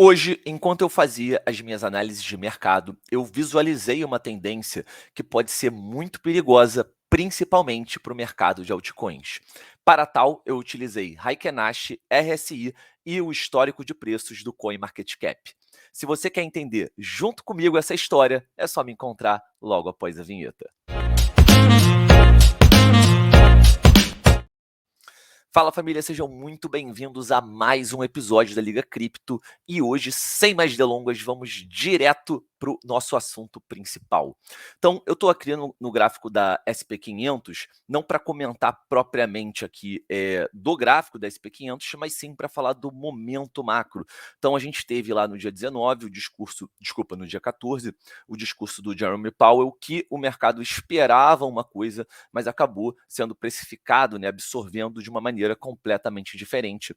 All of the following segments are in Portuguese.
Hoje, enquanto eu fazia as minhas análises de mercado, eu visualizei uma tendência que pode ser muito perigosa, principalmente para o mercado de altcoins. Para tal, eu utilizei Heiken-Ash, RSI e o histórico de preços do CoinMarketCap. Se você quer entender junto comigo essa história, é só me encontrar logo após a vinheta. Fala família, sejam muito bem-vindos a mais um episódio da Liga Cripto e hoje, sem mais delongas, vamos direto para o nosso assunto principal. Então, eu estou aqui no gráfico da SP500, não para comentar propriamente aqui do gráfico da SP500, mas sim para falar do momento macro. Então, a gente teve lá no dia 19 no dia 14, o discurso do Jerome Powell, que o mercado esperava uma coisa, mas acabou sendo precificado, né, absorvendo de uma maneira completamente diferente.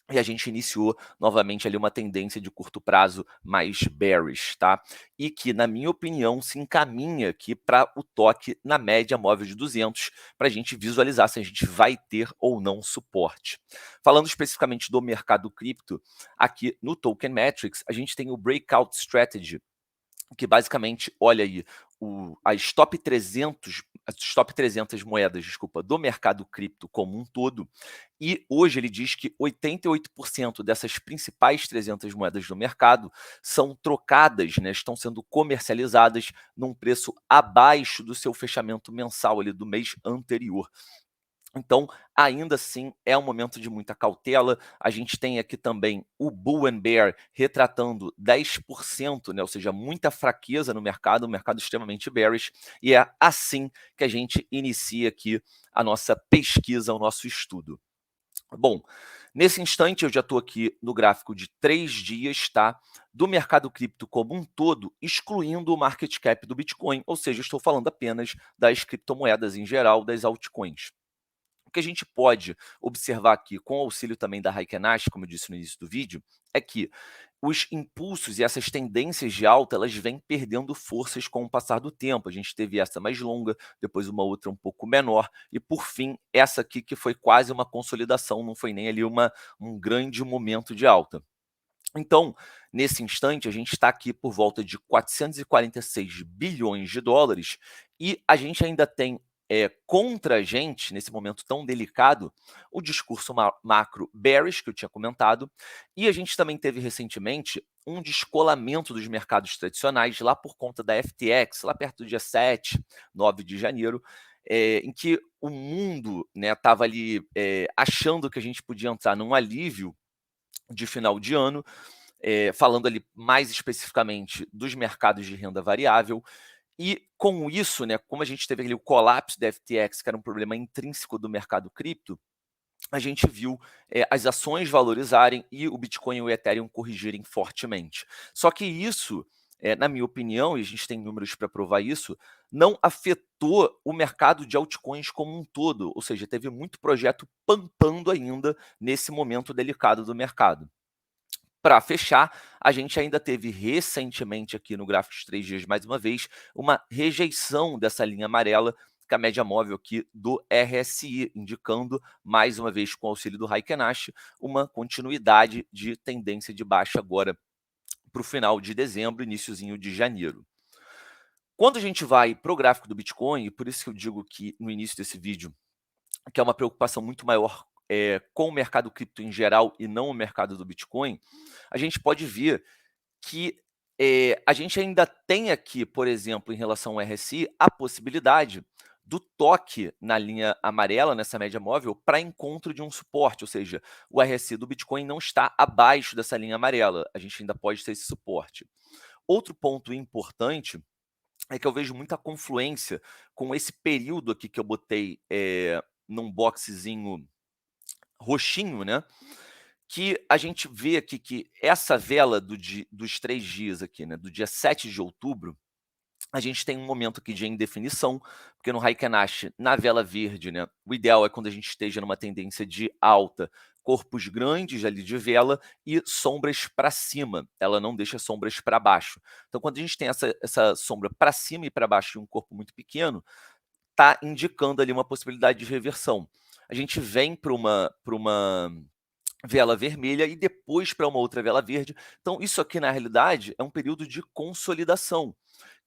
E a gente iniciou novamente ali uma tendência de curto prazo mais bearish, tá? E que, na minha opinião, se encaminha aqui para o toque na média móvel de 200, para a gente visualizar se a gente vai ter ou não suporte. Falando especificamente do mercado cripto, aqui no Token Metrics, a gente tem o Breakout Strategy, que basicamente olha aí as top 300 moedas, desculpa, do mercado cripto como um todo, e hoje ele diz que 88% dessas principais 300 moedas do mercado são trocadas, né, estão sendo comercializadas num preço abaixo do seu fechamento mensal ali do mês anterior. Então, ainda assim, é um momento de muita cautela. A gente tem aqui também o Bull and Bear retratando 10%, né, ou seja, muita fraqueza no mercado, um mercado extremamente bearish, e é assim que a gente inicia aqui a nossa pesquisa, o nosso estudo. Bom, nesse instante eu já estou aqui no gráfico de 3 dias, tá? Do mercado cripto como um todo, excluindo o market cap do Bitcoin, ou seja, eu estou falando apenas das criptomoedas em geral, das altcoins. O que a gente pode observar aqui, com o auxílio também da Heiken-Ash, como eu disse no início do vídeo, é que os impulsos e essas tendências de alta, elas vêm perdendo forças com o passar do tempo. A gente teve essa mais longa, depois uma outra um pouco menor, e por fim, essa aqui que foi quase uma consolidação, não foi nem ali um grande momento de alta. Então, nesse instante, a gente está aqui por volta de 446 bilhões de dólares e a gente ainda tem contra a gente, nesse momento tão delicado, o discurso macro bearish, que eu tinha comentado, e a gente também teve recentemente um descolamento dos mercados tradicionais lá por conta da FTX, lá perto do dia 7, 9 de janeiro, em que o mundo estava ali achando que a gente podia entrar num alívio de final de ano, falando ali mais especificamente dos mercados de renda variável. E com isso, né, como a gente teve ali o colapso da FTX, que era um problema intrínseco do mercado cripto, a gente viu as ações valorizarem e o Bitcoin e o Ethereum corrigirem fortemente. Só que isso, na minha opinião, e a gente tem números para provar isso, não afetou o mercado de altcoins como um todo, ou seja, teve muito projeto pampando ainda nesse momento delicado do mercado. Para fechar, a gente ainda teve recentemente aqui no gráfico de 3 dias, mais uma vez, uma rejeição dessa linha amarela, que é a média móvel aqui do RSI, indicando, mais uma vez com o auxílio do Heiken-Ash, uma continuidade de tendência de baixa agora para o final de dezembro, iniciozinho de janeiro. Quando a gente vai para o gráfico do Bitcoin, e por isso que eu digo que no início desse vídeo, que é uma preocupação muito maior com o mercado cripto em geral e não o mercado do Bitcoin, a gente pode ver que a gente ainda tem aqui, por exemplo, em relação ao RSI, a possibilidade do toque na linha amarela, nessa média móvel, para encontro de um suporte, ou seja, o RSI do Bitcoin não está abaixo dessa linha amarela, a gente ainda pode ter esse suporte. Outro ponto importante é que eu vejo muita confluência com esse período aqui que eu botei num boxezinho roxinho, né? Que a gente vê aqui que essa vela dos 3 dias aqui, né, do dia 7 de outubro, a gente tem um momento aqui de indefinição, porque no Heiken-Ash, na vela verde, né, o ideal é quando a gente esteja numa tendência de alta, corpos grandes ali de vela e sombras para cima, ela não deixa sombras para baixo. Então, quando a gente tem essa sombra para cima e para baixo e um corpo muito pequeno, está indicando ali uma possibilidade de reversão. A gente vem para uma vela vermelha e depois para uma outra vela verde. Então, isso aqui, na realidade, é um período de consolidação,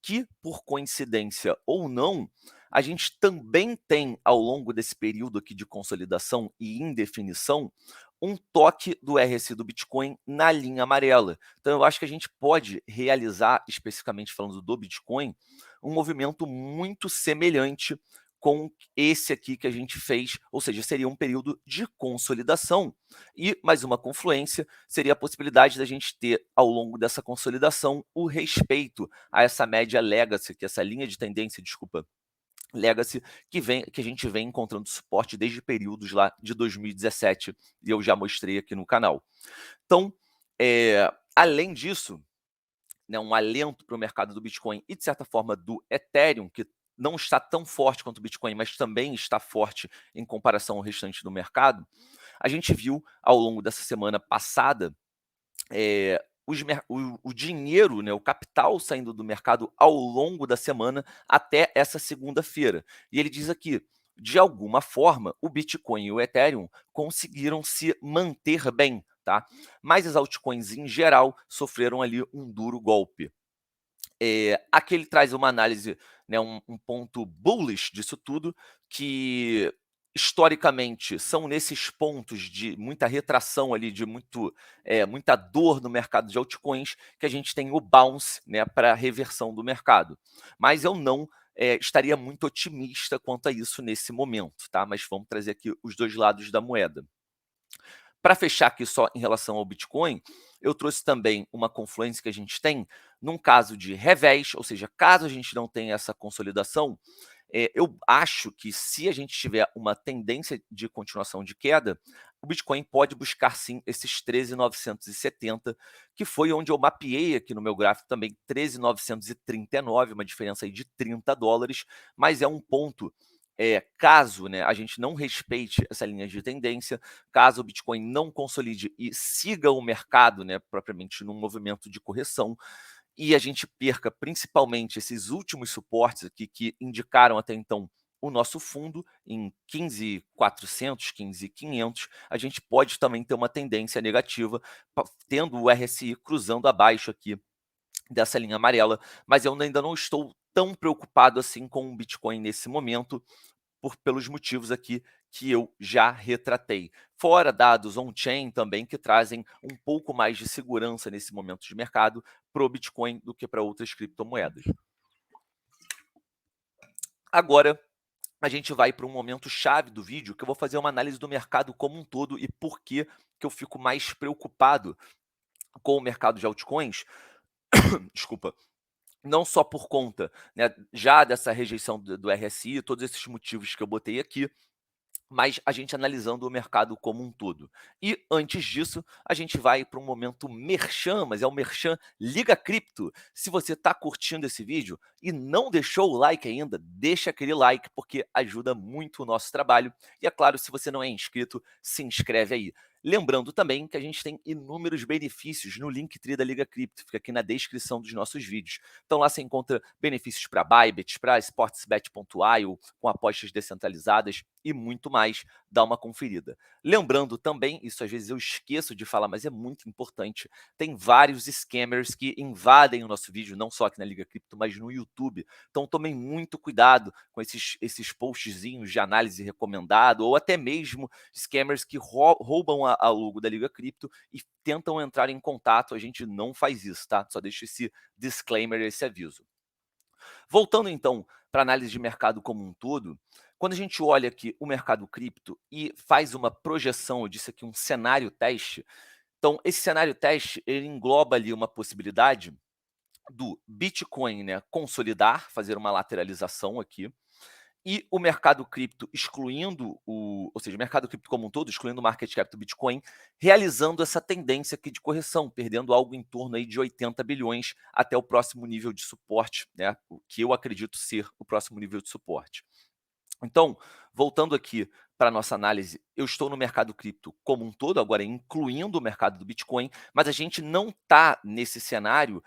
que, por coincidência ou não, a gente também tem, ao longo desse período aqui de consolidação e indefinição, um toque do RSI do Bitcoin na linha amarela. Então, eu acho que a gente pode realizar, especificamente falando do Bitcoin, um movimento muito semelhante com esse aqui que a gente fez, ou seja, seria um período de consolidação. E mais uma confluência seria a possibilidade da gente ter, ao longo dessa consolidação, o respeito a essa média legacy, que é essa linha de tendência, desculpa, legacy, que a gente vem encontrando suporte desde períodos lá de 2017, e eu já mostrei aqui no canal. Então, além disso, né, um alento para o mercado do Bitcoin e, de certa forma, do Ethereum, que não está tão forte quanto o Bitcoin, mas também está forte em comparação ao restante do mercado, a gente viu ao longo dessa semana passada o dinheiro, né, o capital saindo do mercado ao longo da semana até essa segunda-feira. E ele diz aqui, de alguma forma, o Bitcoin e o Ethereum conseguiram se manter bem, tá? Mas as altcoins em geral sofreram ali um duro golpe. Aqui ele traz uma análise, né, um ponto bullish disso tudo, que historicamente são nesses pontos de muita retração ali, de muita dor no mercado de altcoins, que a gente tem o bounce, né, para a reversão do mercado. Mas eu não estaria muito otimista quanto a isso nesse momento, tá? Mas vamos trazer aqui os dois lados da moeda. Para fechar aqui só em relação ao Bitcoin, eu trouxe também uma confluência que a gente tem num caso de revés, ou seja, caso a gente não tenha essa consolidação, eu acho que se a gente tiver uma tendência de continuação de queda, o Bitcoin pode buscar sim esses 13.970, que foi onde eu mapeei aqui no meu gráfico também, 13.939, uma diferença aí de $30, mas é um ponto, caso, né, a gente não respeite essa linha de tendência, caso o Bitcoin não consolide e siga o mercado, né, propriamente num movimento de correção, e a gente perca principalmente esses últimos suportes aqui que indicaram até então o nosso fundo em 15.400, 15.500, a gente pode também ter uma tendência negativa, tendo o RSI cruzando abaixo aqui dessa linha amarela, mas eu ainda não estou tão preocupado assim com o Bitcoin nesse momento, pelos motivos aqui que eu já retratei. Fora dados on-chain também que trazem um pouco mais de segurança nesse momento de mercado para o Bitcoin do que para outras criptomoedas. Agora, a gente vai para um momento chave do vídeo, que eu vou fazer uma análise do mercado como um todo e por que eu fico mais preocupado com o mercado de altcoins. Desculpa. Não só por conta, né, já dessa rejeição do RSI, todos esses motivos que eu botei aqui, mas a gente analisando o mercado como um todo. E antes disso, a gente vai para um momento merchan, mas é o merchan Liga Cripto. Se você está curtindo esse vídeo e não deixou o like ainda, deixa aquele like, porque ajuda muito o nosso trabalho. E é claro, se você não é inscrito, se inscreve aí. Lembrando também que a gente tem inúmeros benefícios no Linktree da Liga Cripto, fica aqui na descrição dos nossos vídeos. Então lá você encontra benefícios para Bybit, para Sportsbet.io, com apostas descentralizadas e muito mais. Dá uma conferida. Lembrando também, isso às vezes eu esqueço de falar, mas é muito importante, tem vários scammers que invadem o nosso vídeo, não só aqui na Liga Cripto, mas no YouTube. Então tomem muito cuidado com esses postzinhos de análise recomendado, ou até mesmo scammers que roubam a logo da Liga Cripto e tentam entrar em contato. A gente não faz isso, tá? Só deixo esse disclaimer, esse aviso. Voltando então para a análise de mercado como um todo, quando a gente olha aqui o mercado cripto e faz uma projeção, eu disse aqui um cenário teste, então esse cenário teste ele engloba ali uma possibilidade do Bitcoin, né, consolidar, fazer uma lateralização aqui, e o mercado cripto excluindo ou seja, o mercado cripto como um todo, excluindo o market cap do Bitcoin, realizando essa tendência aqui de correção, perdendo algo em torno aí de 80 bilhões até o próximo nível de suporte, né, o que eu acredito ser o próximo nível de suporte. Então, voltando aqui para a nossa análise, eu estou no mercado cripto como um todo, agora incluindo o mercado do Bitcoin, mas a gente não está nesse cenário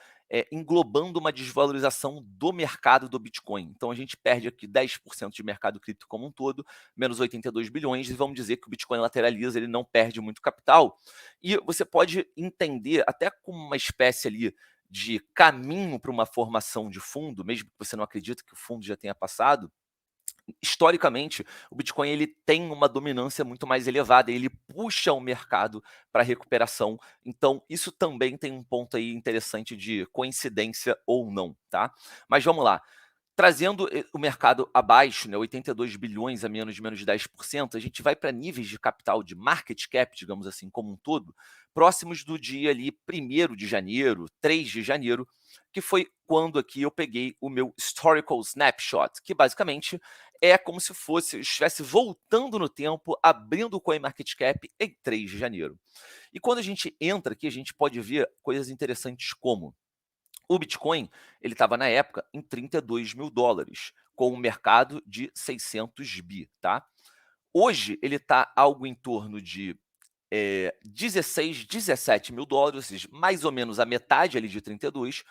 englobando uma desvalorização do mercado do Bitcoin. Então, a gente perde aqui 10% de mercado cripto como um todo, menos 82 bilhões, e vamos dizer que o Bitcoin lateraliza, ele não perde muito capital. E você pode entender até como uma espécie ali de caminho para uma formação de fundo, mesmo que você não acredite que o fundo já tenha passado. Historicamente, o Bitcoin ele tem uma dominância muito mais elevada, ele puxa o mercado para recuperação. Então, isso também tem um ponto aí interessante de coincidência ou não, tá? Mas vamos lá. Trazendo o mercado abaixo, né, 82 bilhões a menos de 10%, a gente vai para níveis de capital de market cap, digamos assim, como um todo, próximos do dia ali 1º de janeiro, 3 de janeiro, que foi quando aqui eu peguei o meu historical snapshot, que basicamente é como se fosse, eu estivesse voltando no tempo, abrindo o CoinMarketCap em 3 de janeiro. E quando a gente entra aqui, a gente pode ver coisas interessantes como o Bitcoin, ele estava na época em 32 mil dólares, com um mercado de 600 bi, tá? Hoje ele está algo em torno de 16, 17 mil dólares, ou seja, mais ou menos a metade ali de 32,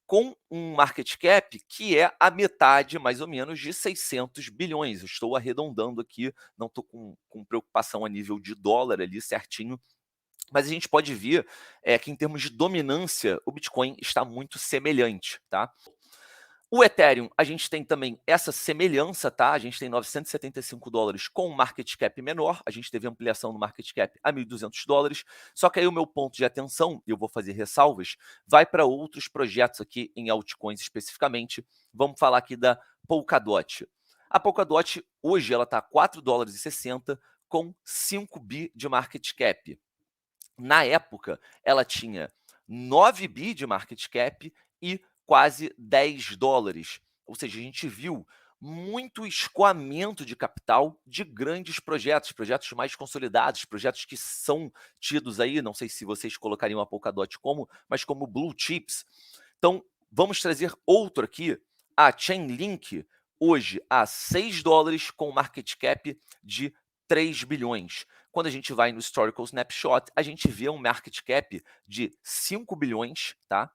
com um market cap que é a metade, mais ou menos, de 600 bilhões. Eu estou arredondando aqui, não estou com preocupação a nível de dólar ali certinho, mas a gente pode ver que em termos de dominância, o Bitcoin está muito semelhante, tá? O Ethereum, a gente tem também essa semelhança, tá? A gente tem 975 dólares com um market cap menor, a gente teve ampliação no market cap a 1.200 dólares, só que aí o meu ponto de atenção, e eu vou fazer ressalvas, vai para outros projetos aqui em altcoins especificamente. Vamos falar aqui da Polkadot. A Polkadot, hoje, ela está a 4 dólares e 60 com 5 bi de market cap. Na época, ela tinha 9 bi de market cap e quase 10 dólares. Ou seja, a gente viu muito escoamento de capital de grandes projetos, projetos mais consolidados, projetos que são tidos aí, não sei se vocês colocariam a Polkadot como, mas como blue chips. Então, vamos trazer outro aqui, a Chainlink, hoje a 6 dólares com market cap de 3 bilhões. Quando a gente vai no Historical Snapshot, a gente vê um market cap de 5 bilhões, tá?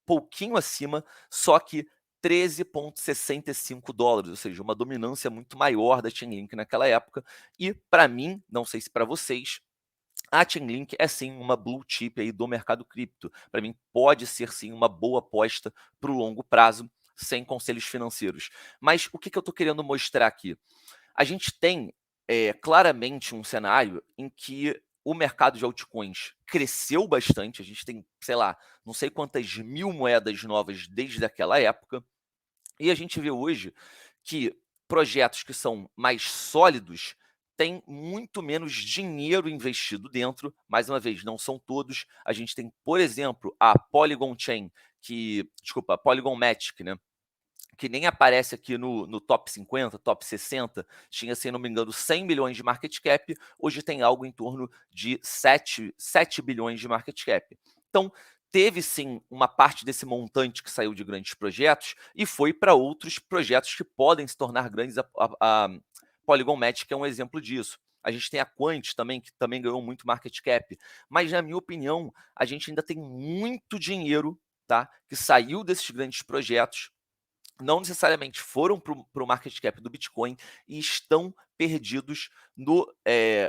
Pouquinho acima, só que 13,65 dólares, ou seja, uma dominância muito maior da Chainlink naquela época. E, para mim, não sei se para vocês, a Chainlink é sim uma blue chip aí do mercado cripto. Para mim, pode ser sim uma boa aposta para o longo prazo, sem conselhos financeiros. Mas o que eu estou querendo mostrar aqui? A gente tem claramente um cenário em que o mercado de altcoins cresceu bastante. A gente tem, sei lá, não sei quantas mil moedas novas desde aquela época. E a gente vê hoje que projetos que são mais sólidos têm muito menos dinheiro investido dentro. Mais uma vez, não são todos. A gente tem, por exemplo, a Polygon Chain, desculpa, a Polygon Matic, né? Que nem aparece aqui no top 50, top 60, tinha, se não me engano, 100 milhões de market cap, hoje tem algo em torno de 7 bilhões de market cap. Então, teve sim uma parte desse montante que saiu de grandes projetos e foi para outros projetos que podem se tornar grandes. A Polygon Matic é um exemplo disso. A gente tem a Quant também, que também ganhou muito market cap. Mas, na minha opinião, a gente ainda tem muito dinheiro, tá, que saiu desses grandes projetos, não necessariamente foram para o market cap do Bitcoin e estão perdidos no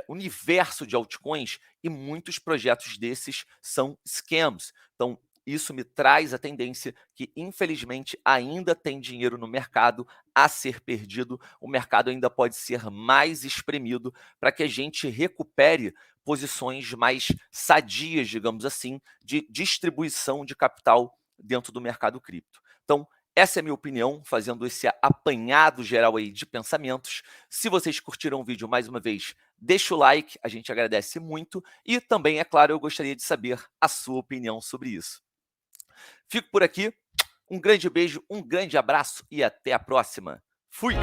universo de altcoins, e muitos projetos desses são scams. Então, isso me traz a tendência que, infelizmente, ainda tem dinheiro no mercado a ser perdido. O mercado ainda pode ser mais espremido para que a gente recupere posições mais sadias, digamos assim, de distribuição de capital dentro do mercado cripto. Então, essa é a minha opinião, fazendo esse apanhado geral aí de pensamentos. Se vocês curtiram o vídeo, mais uma vez, deixa o like, a gente agradece muito. E também, é claro, eu gostaria de saber a sua opinião sobre isso. Fico por aqui, um grande beijo, um grande abraço e até a próxima. Fui!